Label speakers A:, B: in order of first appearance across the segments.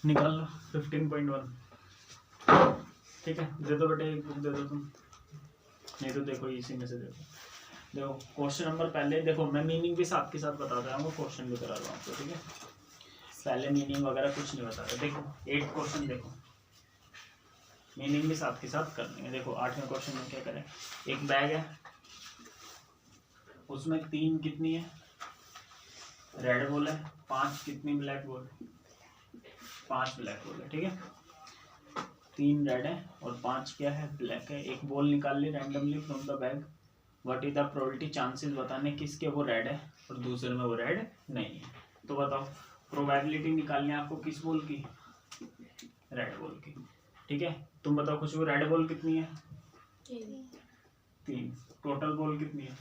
A: निकाल लो 15.1। ठीक है, दे दो बेटे, एक बुक दे दो तुम, नहीं तो देखो इसी में से देखो क्वेश्चन नंबर पहले देखो, मैं मीनिंग भी साथ के साथ बताता हूँ, क्वेश्चन भी करा रहा हूँ आपको। ठीक है, पहले मीनिंग वगैरह कुछ नहीं बता रहा। देखो 8 क्वेश्चन, देखो मीनिंग भी साथ के साथ कर लेंगे। देखो 8वें क्वेश्चन में क्या करें, एक बैग है, उसमें 3 कितनी है रेड बॉल है, 5 कितनी ब्लैक बॉल, 5 ब्लैक बॉल है। ठीक है, 3 रेड है और 5 क्या है ब्लैक है। एक बॉल निकाल ली randomly from the bag, what is the probability, chances बताने किसके वो रेड है और दूसरे में वो रेड नहीं है। तो बताओ प्रोबेबिलिटी निकालनी है आपको किस बॉल की, रेड बॉल की। ठीक है, तुम बताओ खुशबू रेड बॉल कितनी है, 3। टोटल बॉल कितनी है,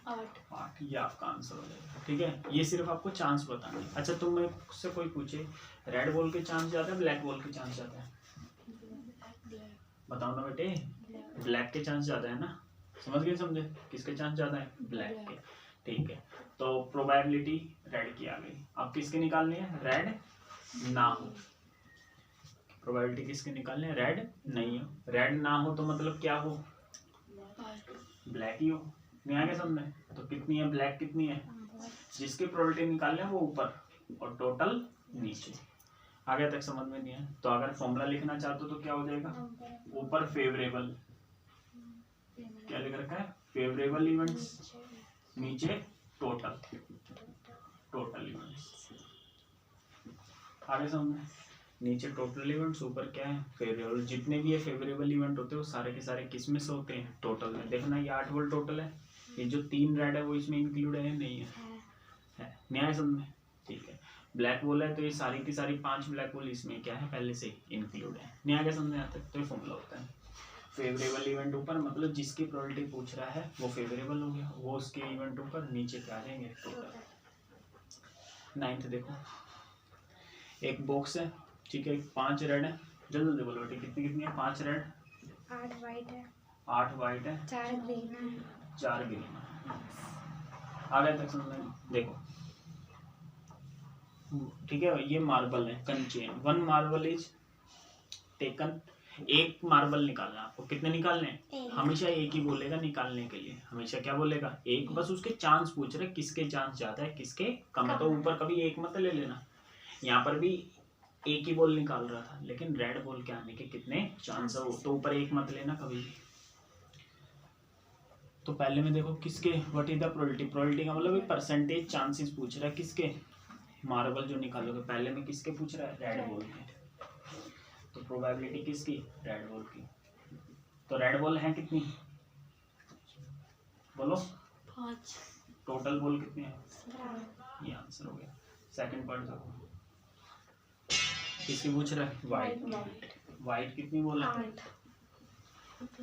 A: 8। ये आपका आंसर हो जाएगा। ठीक है, ये सिर्फ आपको चांस बताना है। अच्छा तुम मुझसे कोई पूछे रेड बॉल के चांस ज्यादा है ब्लैक बॉल के चांस ज्यादा है, बताओ ना बेटे, ब्लैक के चांस ज्यादा है ना, समझ गए, समझे, किसके चांस ज्यादा है, ब्लैक के। ठीक है, तो प्रोबेबिलिटी रेड की आ गई। अब किसके निकालनी है, रेड ना हो, प्रोबेबिलिटी किसके निकालनी है, रेड नहीं हो। रेड ना हो तो मतलब क्या हो, ब्लैक ही हो। नहीं आगे समझ, तो कितनी है ब्लैक, कितनी है, जिसकी प्रोबेबिलिटी निकालनी है वो ऊपर और टोटल नीचे। आगे तक समझ में नहीं है तो अगर फॉर्मूला लिखना चाहते हो तो क्या हो जाएगा, ऊपर फेवरेबल, क्या लिख रखा है, फेवरेबल इवेंट्स, नीचे टोटल, टोटल इवेंट्स। आगे समझ, नीचे टोटल इवेंट्स, ऊपर क्या है फेवरेबल। जितने भी ये फेवरेबल इवेंट होते हैं वो सारे के सारे किस में से होते हैं, टोटल में। देखना ये 8 वोल्ट टोटल है, ये जो 3 रेड है वो इसमें इंक्लूड है नहीं है, न्याय समझ। ठीक है, ब्लैक बोल है तो ये सारी की सारी 5 ब्लैक बोल इसमें क्या है पहले से इंक्लूड है। न्याय क्या समझ आता है, तो ये फॉर्मूला होता है फेवरेबल इवेंट ऊपर, मतलब जिसकी प्रोबेबिलिटी पूछ रहा है वो फेवरेबल हो गया, वो उसके इवेंट ऊपर, नीचे क्या आ जाएंगे टोटल। 9th देखो, एक बॉक्स है, ठीक है, 5 रेड है, जल्दी बोलो बेटे कितनी कितनी है, 5 रेड,
B: 8 वाइट है,
A: 8 वाइट है,
B: 4 ग्रीन है,
A: 4 ग्रीन है। आगे तक समझ, देखो ठीक है, ये मार्बल है कंचेन, 1 मार्बल इज टेकन, एक मार्बल निकालना है आपको, कितने निकालने हैं, हमेशा एक ही बोलेगा निकालने के लिए, हमेशा क्या बोलेगा एक, बस उसके चांस पूछ रहे किसके चांस ज्यादा है किसके कम है, तो ऊपर कभी एक मत ले लेना। यहाँ पर भी एक ही बॉल निकाल रहा था लेकिन रेड बॉल के आने के कितने चांस है, तो ऊपर एक मत लेना कभी भी। तो पहले में देखो किसके, what is the probability, probability का मतलब परसेंटेज चांसेस पूछ रहा है किसके, मार्बल जो निकालोगे पहले में किसके पूछ रहा है, रेड बॉल के, तो प्रोबेबिलिटी किसकी, रेड बॉल की। तो रेड बॉल है कितनी, बोलो
B: 5,
A: टोटल बॉल कितनी है, ये आंसर हो गया। सेकंड पॉइंट देखो, किसकी पूछ रहा है, वाइट, वाइट कितनी बॉल है,
B: 8,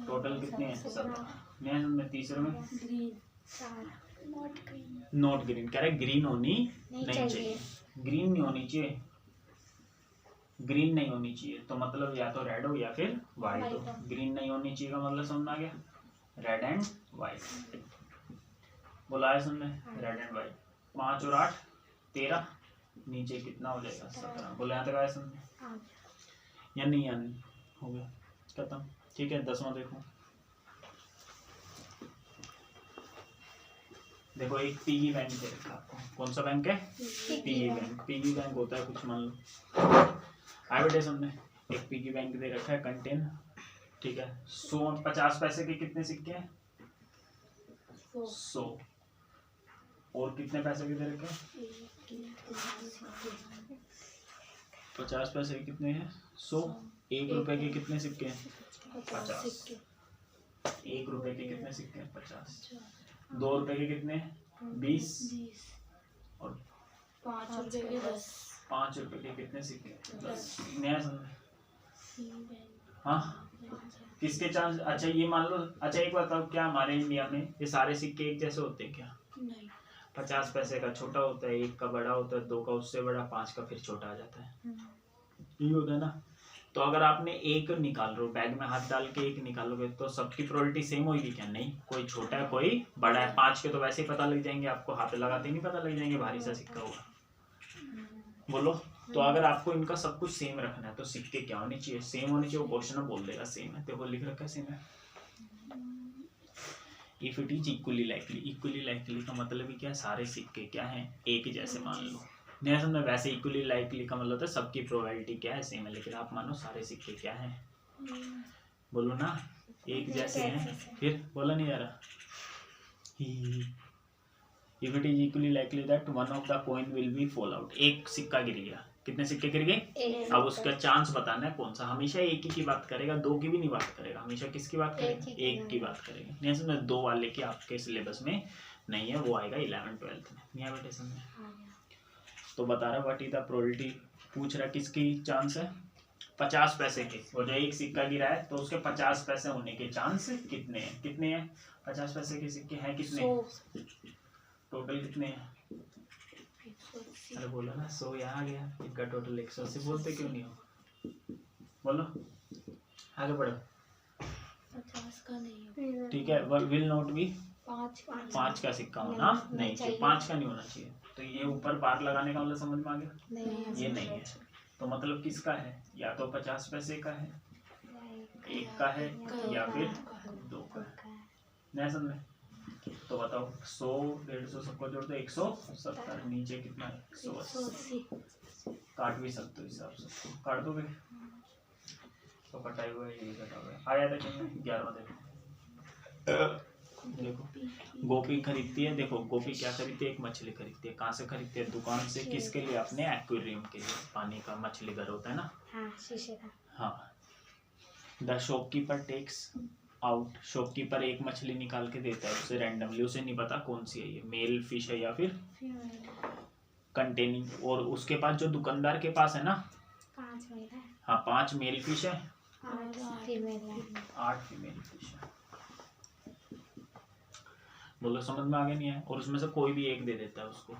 A: टोटल कितनी है, 17। मैं तीसरे में
B: ग्रीन 4,
A: नॉट ग्रीन कह रहे, ग्रीन होनी नहीं चाहिए, ग्रीन नहीं होनी चाहिए, ग्रीन नहीं होनी चाहिए, तो मतलब या तो रेड हो या फिर वाइट हो। ग्रीन नहीं होनी चाहिए का मतलब समझ आ गया, रेड एंड वाइट। बोला है सुनने, रेड एंड वाइट। 5 और 8 13, नीचे कितना हो जाएगा 17। बोले यहाँ तक आया सुनने, या नहीं, या नहीं हो गया खत्म। ठीक है, 10वां देखो, देखो एक पिगी बैंक दे रखा आपको, कौन सा बैंक है, पिगी बैंक। पिगी बैंक होता है कुछ मान लो, आए बेटे सुनने, एक पिगी बैंक दे रखा है कंटेन, ठीक है, 50 पैसे के कितने सिक्के हैं, 100, और कितने पैसे के दे रखे हैं, 50 पैसे के कितने हैं 100, 1 रुपए के कितने सिक्के हैं 50, 1 रुपए के कितने सिक्के हैं 50, 2 रुपए के कितने 20, और
B: 5 रुपए के 10,
A: 5 रुपए के कितने सिक्के 10। नया समझ, हाँ किसके चांस, अच्छा ये मान लो, अच्छा एक बताओ क्या हमारे इंडिया में ये सारे सिक्के एक जैसे होते हैं क्या,
B: नहीं,
A: 50 पैसे का छोटा होता है, 1 का बड़ा होता है, 2 का उससे बड़ा, 5 का फिर छोटा आ जाता है, ये होता है ना। तो अगर आपने एक निकाल रहे हो, बैग में हाथ डाल के एक निकालोगे तो सबकी प्रोबेबिलिटी सेम होगी क्या, नहीं, कोई छोटा है कोई बड़ा है। 5 के तो वैसे ही पता लग जाएंगे आपको, हाथ लगाते ही नहीं पता लग जाएंगे, भारी सा सिक्का होगा, बोलो तो अगर आपको इनका सब कुछ सेम रखना है तो सिक्के क्या होने चाहिए, सेम होने चाहिए। वो क्वेश्चन में बोल देगा सेम है, देखो लिख रखा है सेम है। If it is equally likely, equally likely का मतलब ही क्या है, सारे सिक्के क्या हैं, एक ही जैसे मान लो। नहीं समझ, वैसे इक्वली लाइकली का मतलब है सबकी प्रोबेबिलिटी क्या है, सेम है, लेकिन आप मानो सारे सिक्के क्या हैं, बोलो ना, एक जैसे हैं। फिर बोला नहीं जा रहा। If it is equally likely that one of the coin will be fall out, एक सिक्का गिर गया, कितने सिक्के गिर गए, अब उसका चांस बताना है कौन सा। हमेशा एक ही की बात करेगा, दो की भी नहीं बात करेगा, हमेशा किसकी बात करेगा, एक की बात करेगा। नहीं समझ, दो वाले की आपके सिलेबस में नहीं है, वो आएगा 11th-12th में। नहीं बेटे समझ, तो बता रहा व्हाट इज द प्रोबेबिलिटी, पूछ रहा किसकी चांस है, 50 पैसे के। वो जो एक सिक्का गिरा है तो उसके 50 पैसे होने के चांस कितने हैं, कितने हैं, 50 पैसे के सिक्के हैं कितने, टोटल कितने हैं, अरे बोलो ना, 100 यहाँ आ गया, इनका टोटल 180। बोलते क्यों नहीं हो, बोलो आगे बढ़ो।
B: 50 का नहीं,
A: ठीक है, विल नॉट बी
B: 5
A: का सिक्का होना नहीं चाहिए, 5 का नहीं होना चाहिए। तो ये ऊपर बार लगाने का मतलब समझ में आ गया, ये नहीं है। तो मतलब किसका है, या तो 50 पैसे का है, एक का है, या फिर 2 का है। नहीं समझ, तो बताओ 100 150 सबको जोड़ दो 170, नीचे कितना है 180, काट भी सकते हो हिसाब से, काट दोगे तो कटाई हुआ है, ये कटा हुआ है, आया था कितने 11। देखो गोपी खरीदती है, देखो गोपी क्या खरीदती है, एक मछली खरीदती है, कहाँ से खरीदती है, दुकान से, किसके लिए, अपने एक्वेरियम के लिए, पानी का मछली घर होता है ना,
B: हाँ शीशे का।
A: हाँ। The shopkeeper takes out, shopkeeper एक मछली निकाल के देता है उसे रैंडमली, उसे नहीं पता कौन सी है, ये मेल फिश है या फिर कंटेनिंग, और उसके पास जो दुकानदार के पास है ना
B: 5 मेल है,
A: हाँ 5 मेल फिश है,
B: 8 फीमेल है,
A: 8 फीमेल फिश है। बोलो समझ में आगे नहीं है, और उसमें से कोई भी एक दे देता है उसको,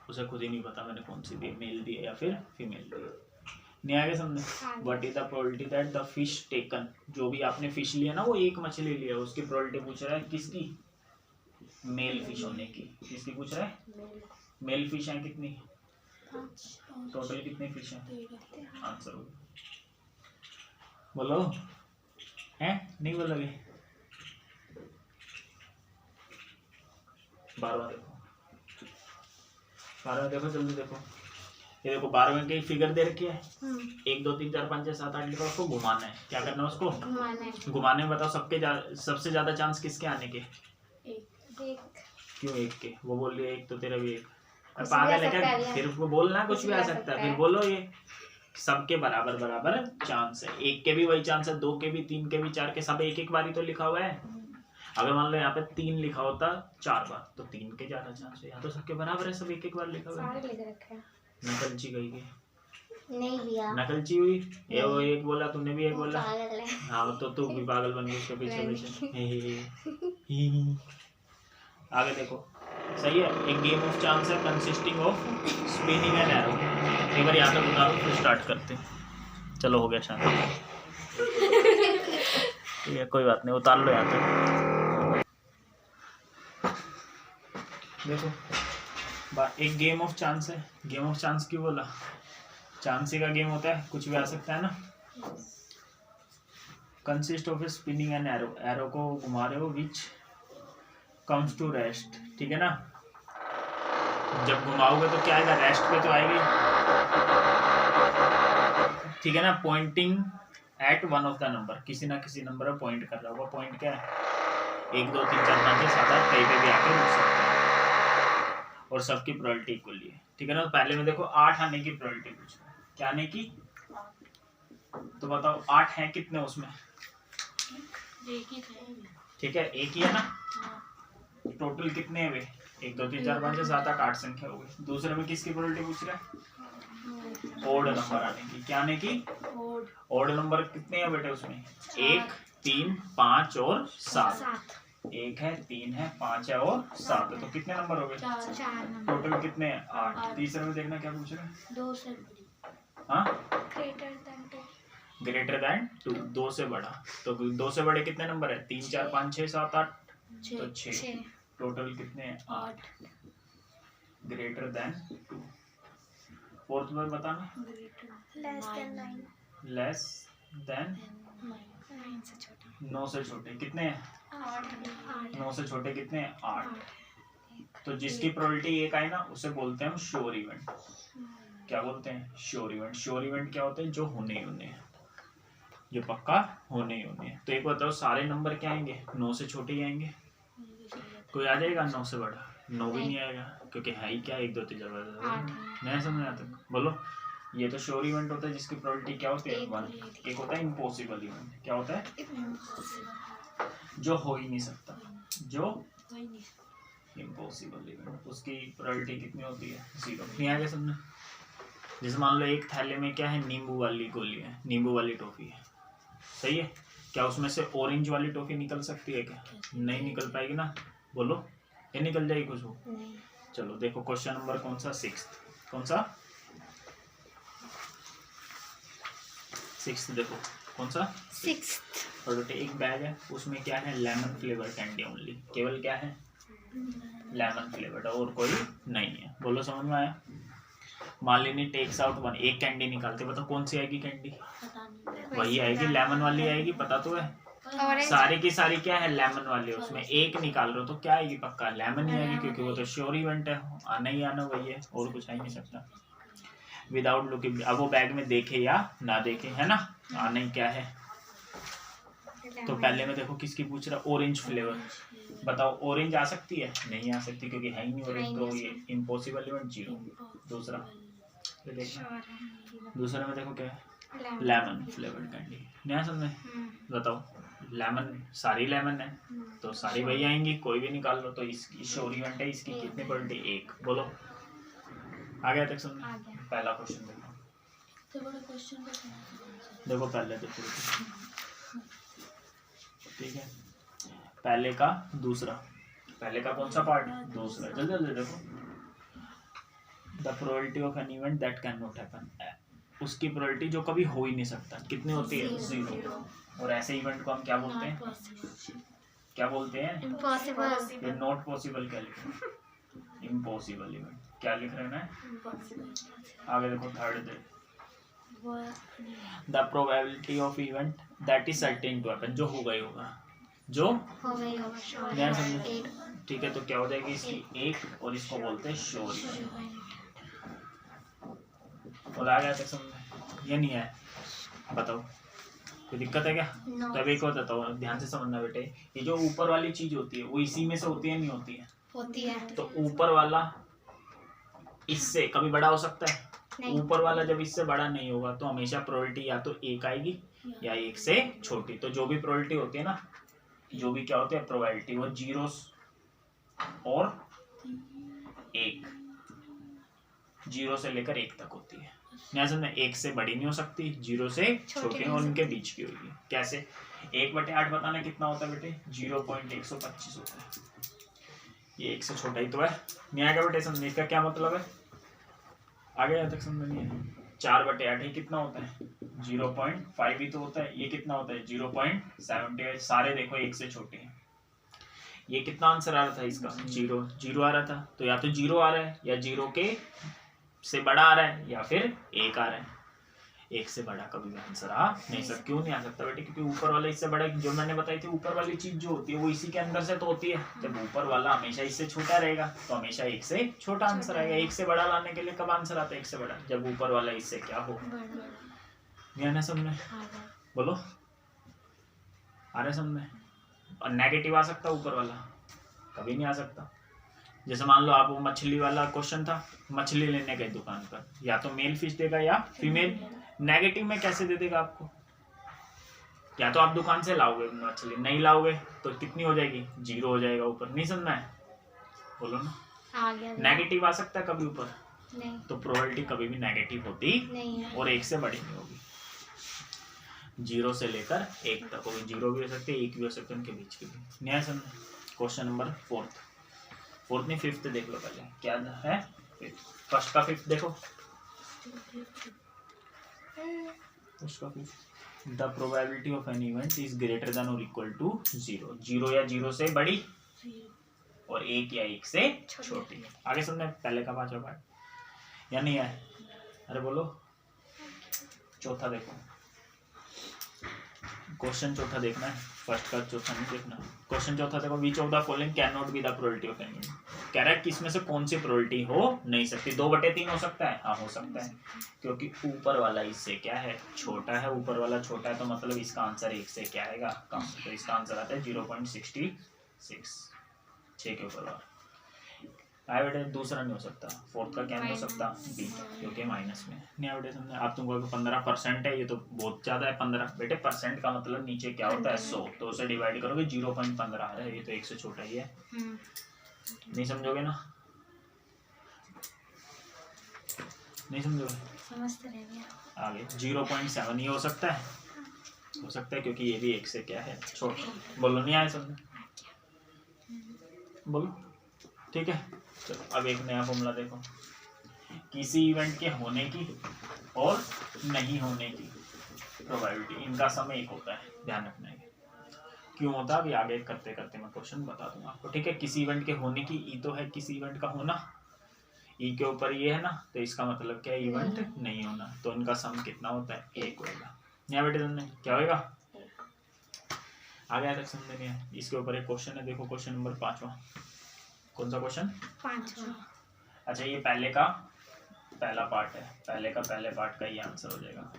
A: उसे खुद ही नहीं पता मैंने कौन सी दी, मेल दी या फिर फीमेल दी, नहीं आगे समझे। What is the probability that the fish taken, जो भी आपने फिश लिया ना, वो एक मछली लिया, उसकी प्रोबेबिलिटी पूछ रहा है किसकी, मेल फिश होने की, किसकी पूछ रहा है, मेल फिश है कितनी, टोटल कितनी फिश है, आंसर हो, बोलो है, नहीं बोलोगे, 12वां देखो, 12वां देखो जल्दी देखो, ये देखो 12वें की फिगर दे रखी है, 1 2 3 4 5 6 7 8 लिखा, उसको घुमाना है, क्या करना है उसको घुमाने में, बताओ सबसे ज्यादा चांस किसके आने के,
B: एक
A: क्यों एक के, वो बोल रही है एक, तो तेरा भी एक, पागल है क्या, फिर बोलना कुछ भी आ सकता है, फिर बोलो ये सबके बराबर बराबर चांस है, एक के भी वही चांस है, 2 के भी, 3 के भी, 4 के, सब एक एक बारी तो लिखा हुआ है। अगर मान लो यहाँ पे 3 लिखा होता 4 बार, तो 3 के ज्यादा चांस है, यहाँ तो सबके बराबर है, सब एक एक बार लिखा हुआ है। नकलची गई के
B: नहीं लिया,
A: नकलची हुई, ये वो एक बोला, तूने भी एक बोला, हाँ तो तू भी पागल बन गई उसके पीछे पीछे। आगे देखो, सही है, एक गेम ऑफ चांस है consisting of spinning and arrow. एक बार यहाँ तक उतारो फिर स्टार्ट करते हैं, चलो हो गया शांत, ठीक है कोई बात नहीं, उतार लो यहाँ तक। देखो एक गेम ऑफ चांस है, गेम ऑफ चांस क्यों बोला, चांसी का गेम होता है, कुछ भी आ सकता है ना। Consist of spinning an arrow, arrow को घुमा रहे हो, विच कम्स टू रेस्ट, ठीक है ना, जब घुमाओगे तो क्या आएगा, रेस्ट पे तो आएगी, ठीक है ना, Poynting eight one of the number, किसी ना किसी नंबर पर पॉइंट कर रहा होगा, पॉइंट क्या है 1 2 3 4 5 6 7 8, कहीं पे भी आके रुक सकता है, और सबकी प्रोबेबिलिटी इक्वल है, ठीक है ना। तो पहले में देखो 8 आने की प्रोबेबिलिटी पूछ रहा है, क्या आने की, तो बताओ 8 है कितने उसमें, ठीक है एक ही है ना, टोटल कितने हैं वे, 1 2 3 4 5 6 7 8 संख्या हो गई। दूसरे में किसकी प्रोबेबिलिटी पूछ रहा है, ओड नंबर आने की, क्या आने की, ओड नंबर कितने हैं बेटे उसमें, 1 3 5 और 7, 1 है 3 है 5 है और 7 है, तो कितने नंबर हो गए,
B: 4
A: टोटल कितने हैं 8। तीसरे में देखना क्या पूछ रहे हैं,
B: 2 से
A: हाँ
B: ग्रेटर देन
A: 2, 2 से बड़ा, तो 2 से बड़े कितने नंबर है, 3 4 5 6 7 8, तो 6, टोटल कितने हैं 8, ग्रेटर देन 2, फोर्थ में बताना,
B: लेस देन 9,
A: लेस देन
B: 9 से छोटा,
A: 9 से छोटे कितने हैं,
B: 8,
A: 9 से छोटे कितने हैं, 8। तो जिसकी प्रोबेबिलिटी एक आए ना उसे बोलते हैं हम श्योर इवेंट। क्या बोलते हैं, श्योर इवेंट। श्योर इवेंट क्या होते हैं, जो होने ही होने हैं, जो पक्का होने ही होने हैं। तो एक बताओ सारे नंबर क्या आएंगे, 9 से छोटे ही आएंगे। कोई आ जाएगा 9 से बड़ा, 9 भी नहीं आएगा, क्योंकि है ही क्या, 1 2 3 4 नहीं समझ आता। बोलो, ये तो श्योर इवेंट होता है जिसकी प्रोबेबिलिटी क्या होती है, 1। एक होता है इम्पॉसिबल इवेंट। क्या होता है, जो हो ही नहीं सकता, जो इम्पॉसिबल इवेंट, उसकी प्रोबेबिलिटी कितनी होती है, 0। नहीं आएगा समझ। जैसे मान लो एक थैले में क्या है, नींबू वाली गोली है, नींबू वाली टॉफी है, सही है। क्या उसमें से ऑरेंज वाली टॉफी निकल सकती है क्या, नहीं निकल पाएगी ना। बोलो, ये निकल जाएगी कुछ हो। चलो देखो क्वेश्चन नंबर कौन सा, 6, कौन सा 6, देखो कौन सा
B: 6।
A: और बेटे एक बैग है, उसमें क्या है, लेमन फ्लेवर कैंडी ओनली, केवल क्या है, लेमन फ्लेवर्ड, और कोई नहीं है। बोलो समझ में आया। मालिनी टेक्स आउट 1, एक कैंडी निकालते, बताओ कौन सी आएगी कैंडी, वही आएगी, लेमन वाली आएगी, पता तो है। सारी की सारी क्या है, लेमन वाली है, उसमें एक निकाल रहे हो तो क्या आएगी, पक्का लेमन ही आएगी, क्योंकि वो तो श्योर इवेंट है, आना ही आना वही है, और कुछ आ ही नहीं सकता। विदाउट लुकिंग, अब वो बैग में देखे या ना देखे, है ना, आना ही क्या है। तो पहले में देखो किसकी पूछ रहा, ऑरेंज फ्लेवर। बताओ ऑरेंज आ सकती है, नहीं आ सकती, क्योंकि है ही नहीं ऑरेंज, तो ये इम्पॉसिबल इवेंट 0। दूसरा देखना, दूसरे में देखो क्या है, लेमन फ्लेवर्ड कैंडी, नया समझ। बताओ लेमन, सारी लेमन है तो सारी वही आएंगी, कोई भी निकाल लो। तो इसकी श्योर इवेंट है, इसकी कितनी प्रोबेबिलिटी, 1। बोलो आ गया तक समझ। पहला क्वेश्चन देखो पहले देखो, ठीक है, पहले का दूसरा, पहले का कौन सा पार्ट, दूसरा, जल्दी जल्दी देखो। The probability of an event that can not happen, उसकी प्रोबेबिलिटी जो कभी हो ही नहीं सकता, कितनी होती है, 0। और ऐसे इवेंट को हम क्या बोलते हैं, क्या बोलते हैं,
B: इम्पॉसिबल।
A: ये नॉट पॉसिबल क्या लिख रहे हैं, इम्पॉसिबल इवेंट, क्या लिख रहे हैं। आगे देखो थर्ड दे, the probability of event that is certain to happen, जो होगा ही होगा, जो
B: हो गई होगा,
A: ध्यान समझो, ठीक है। तो क्या हो जाएगी इसकी 1, और इसको बोलते हैं श्योर इवेंट। और आ गया तक समझ, ये नहीं है, बताओ कोई दिक्कत है क्या। तब एक और बताओ, ध्यान से समझना बेटे, ये जो ऊपर वाली चीज होती है वो इसी में से होती है, नहीं होती है,
B: होती है।
A: तो ऊपर वाला इससे कभी बड़ा हो सकता है, ऊपर वाला जब इससे बड़ा नहीं होगा तो हमेशा प्रोबेबिलिटी या तो 1 आएगी या 1 से छोटी। तो जो भी प्रोबेबिलिटी होती है ना, जो भी क्या होती है प्रोबेबिलिटी, वो 0 और 1, 0 से लेकर 1 तक होती है। में 1 से बड़ी नहीं हो सकती, 0 से छोटी, और उनके बीच की होगी। कैसे, 1/8 बताना कितना होता है बेटे, 0.125 होता है। ये 1 से छोटा ही तो है, नहीं आएगा बेटे समझ। इसका क्या मतलब है, आगे यहाँ तक समझ नहीं है। 4/8 ही कितना होता है, 0.5 ही तो होता है। ये कितना होता है, 0.70। सारे देखो 1 से छोटे हैं। ये कितना आंसर आ रहा था इसका, 0 आ रहा था। तो या तो 0 आ रहा है, या 0 के से बड़ा आ रहा है, या फिर 1 आ रहा है। 1 से बड़ा कभी भी आंसर आ नहीं सकता। क्यों नहीं आ सकता बेटे, क्योंकि ऊपर वाला इससे बड़ा, जो मैंने बताई थी ऊपर वाली चीज जो होती है वो इसी के अंदर से तो होती है। जब ऊपर वाला हमेशा इससे छोटा रहेगा तो हमेशा 1 से छोटा आंसर आएगा। 1 से बड़ा लाने के लिए कब आंसर आता है 1 से बड़ा, जब ऊपर वाला इससे क्या हो। ध्यान समझ, बोलो आ रहा समझ। और नेगेटिव आ सकता ऊपर वाला, कभी नहीं आ सकता। जैसे मान लो आप वो मछली वाला क्वेश्चन था, मछली लेने गए दुकान पर, या तो मेल फिश देगा या फीमेल। नेगेटिव में कैसे दे देगा आपको, या तो आप दुकान से लाओगे मछली, नहीं लाओगे तो कितनी हो जाएगी, 0 हो जाएगा ऊपर। नहीं समझना है, बोलो ना। नेगेटिव आ सकता है कभी ऊपर, नहीं। तो प्रोबेबिलिटी कभी भी नेगेटिव होती नहीं है, और 1 से बड़ी नहीं होगी। 0 से लेकर 1 तक होगी। 0 भी हो सकती है, 1 भी हो सकते हैं, उनके बीच की भी। न्याय समझे। क्वेश्चन नंबर 4th नहीं 5th देख लो पहले क्या है। फर्स्ट का 5th देखो। The probability of an event is greater than और इक्वल टू 0। 0 या 0 से बड़ी, और 1 या 1 से छोटी। आगे सुनने पहले का 5वां पार्ट, या नहीं है। अरे बोलो, चौथा देखो, क्वेश्चन चौथा देखना है, फर्स्ट का चौथा नहीं देखना। क्वेश्चन चौथा देखो, which of the following can not be the probability of any. कह रहा है किसमें से कौन सी प्रोबेबिलिटी हो नहीं सकती। 2/3 हो सकता है, हाँ हो सकता है, क्योंकि ऊपर वाला इससे क्या है, छोटा है, ऊपर वाला छोटा है, तो मतलब इसका आंसर 1 से क्या आएगा, कम। तो इसका आंसर आता है 0.66, 6 के ऊपर वाला। आया बेटे, दूसरा नहीं हो सकता। फोर्थ का क्या नहीं हो सकता, बी, क्योंकि माइनस में नहीं। आया बेटे समझे। आप तुमको 15% है, ये तो बहुत ज्यादा है 15। बेटे परसेंट का मतलब नीचे क्या होता है, 100, तो उसे डिवाइड करोगे 0.15 आ रहा है, ये तो 1 से छोटा ही है। नहीं समझोगे ना, नहीं समझोगे,
B: समझते रह गया।
A: आगे 0.7 ये हो सकता है, हो सकता है, क्योंकि ये भी 1 से क्या है, छोटा। बोलो, नहीं आया समझ, बोलो, ठीक है। चलो अब एक नया फॉर्मूला देखो, किसी इवेंट के होने की और नहीं होने की प्रोबेबिलिटी, इनका सम 1 होता है, ध्यान रखना है। क्यों होता है अभी आगे करते करते मैं क्वेश्चन बता दूंगा आपको, ठीक है। किसी इवेंट के होने की, ई तो है किसी इवेंट का होना, ई के ऊपर ये है ना, तो इसका मतलब क्या है, इवेंट नहीं होना, तो इनका सम कितना होता है, 1 होगा। यहाँ बेटे तुमने क्या होगा, आगे तक समझ नहीं है। इसके ऊपर एक क्वेश्चन है, देखो क्वेश्चन नंबर 5वां। कौन सा क्वेश्चन,
B: 5वां।
A: अच्छा ये पहले का पहला पार्ट है, पहले का पहले पार्ट का ये आंसर हो जाएगा।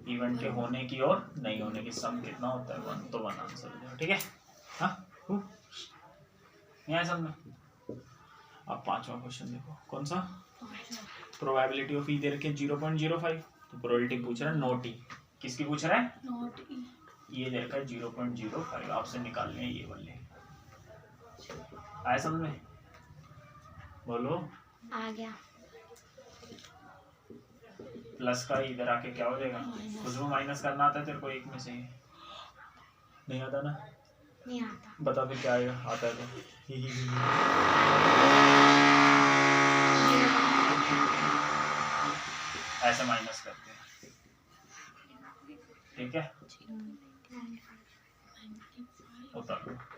A: इवेंट के होने की और नहीं होने की सम कितना होता है, 1, तो 1 आंसर हो जाएगा, ठीक है। हाँ यहाँ समझ। अब 5वां क्वेश्चन देखो, कौन सा, प्रोबेबिलिटी ऑफ ई दे रखे 0.05, तो प्रोबेबिलिटी पूछ रहा है नॉट ई, किसकी पूछ रहा है,
B: नॉट ई,
A: ये दे रखा है 0.05, आपसे निकालने हैं ये वाले। आया समझ में, बोलो,
B: आ गया।
A: प्लस का इधर आके क्या हो जाएगा, कुछ भी माइनस करना आता है तेरे को, एक में से नहीं आता ना,
B: नहीं आता।
A: बता फिर क्या आएगा, आता है तो ऐसे माइनस करते हैं, ठीक है, उतार दो।